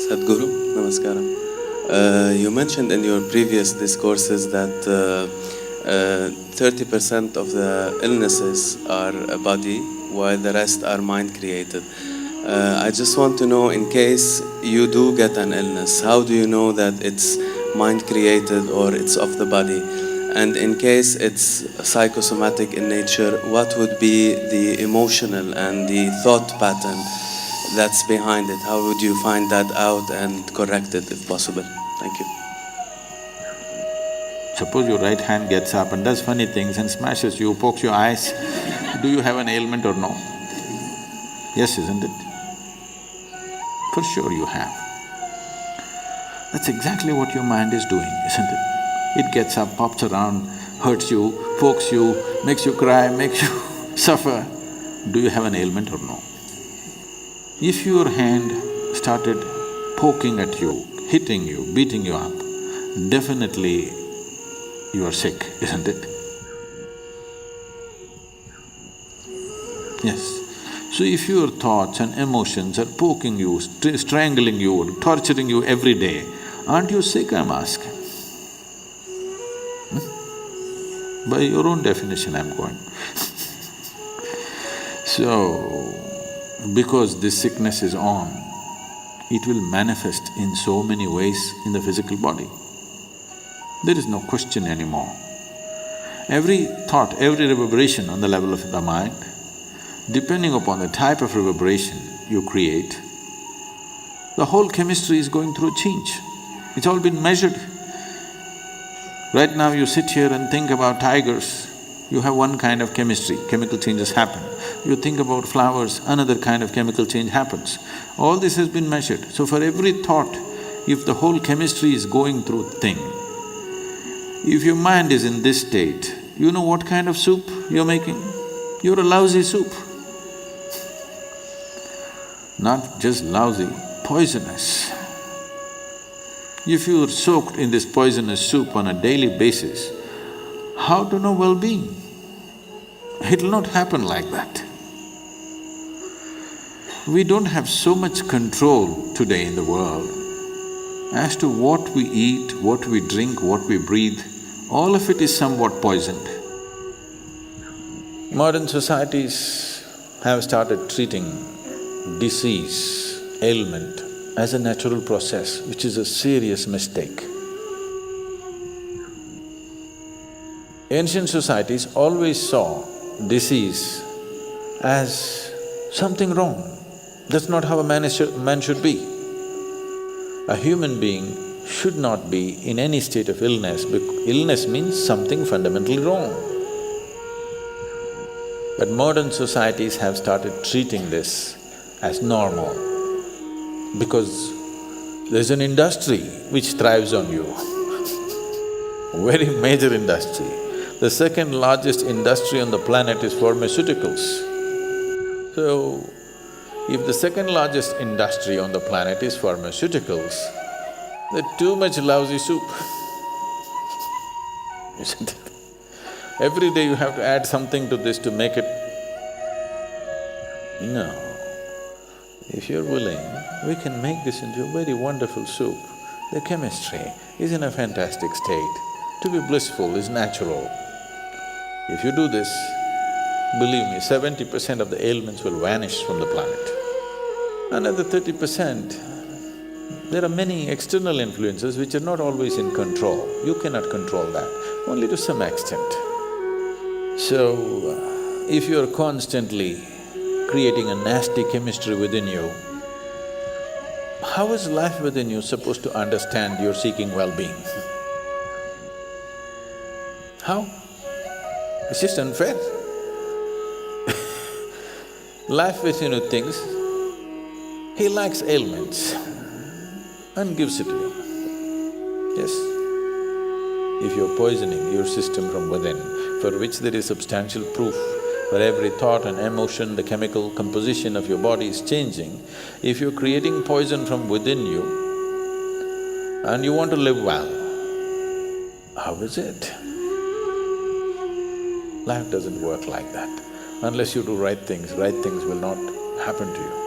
Sadhguru, Namaskaram. You mentioned in your previous discourses that 30% of the illnesses are body, while the rest are mind created. I just want to know, in case you do get an illness, how do you know that it's mind created or it's of the body? And in case it's psychosomatic in nature, what would be the emotional and the thought pattern that's behind it? How would you find that out and correct it if possible? Thank you. Suppose your right hand gets up and does funny things and smashes you, pokes your eyes, do you have an ailment or no? Yes, isn't it? For sure you have. That's exactly what your mind is doing, isn't it? It gets up, pops around, hurts you, pokes you, makes you cry, makes you suffer. Do you have an ailment or no? If your hand started poking at you, hitting you, beating you up, definitely you are sick, isn't it? Yes. So if your thoughts and emotions are poking you, strangling you, torturing you every day, aren't you sick, I'm asking? By your own definition I'm going. So, because this sickness is on, it will manifest in so many ways in the physical body. There is no question anymore. Every thought, every reverberation on the level of the mind, depending upon the type of reverberation you create, the whole chemistry is going through a change. It's all been measured. Right now you sit here and think about tigers, you have one kind of chemistry, chemical changes happen. You think about flowers, another kind of chemical change happens. All this has been measured. So for every thought, if the whole chemistry is going through thing, if your mind is in this state, you know what kind of soup you're making? You're a lousy soup. Not just lousy, poisonous. If you're soaked in this poisonous soup on a daily basis, how to know well-being? It'll not happen like that. We don't have so much control today in the world as to what we eat, what we drink, what we breathe, all of it is somewhat poisoned. Modern societies have started treating disease, ailment as a natural process, which is a serious mistake. Ancient societies always saw disease as something wrong. That's not how a man should be. A human being should not be in any state of illness, because illness means something fundamentally wrong. But modern societies have started treating this as normal, because there's an industry which thrives on you, very major industry. The second largest industry on the planet is pharmaceuticals. So, if the second largest industry on the planet is pharmaceuticals, they're too much lousy soup, isn't it? Every day you have to add something to this to make it… No. If you're willing, we can make this into a very wonderful soup. The chemistry is in a fantastic state. To be blissful is natural. If you do this, believe me, 70% of the ailments will vanish from the planet. Another 30%, there are many external influences which are not always in control. You cannot control that, only to some extent. So, if you're constantly creating a nasty chemistry within you, how is life within you supposed to understand you're seeking well-being? How? It's just unfair. Life within you thinks, he likes ailments and gives it to you. Yes. If you're poisoning your system from within, for which there is substantial proof, for every thought and emotion, the chemical composition of your body is changing, if you're creating poison from within you and you want to live well, how is it? Life doesn't work like that. Unless you do right things will not happen to you.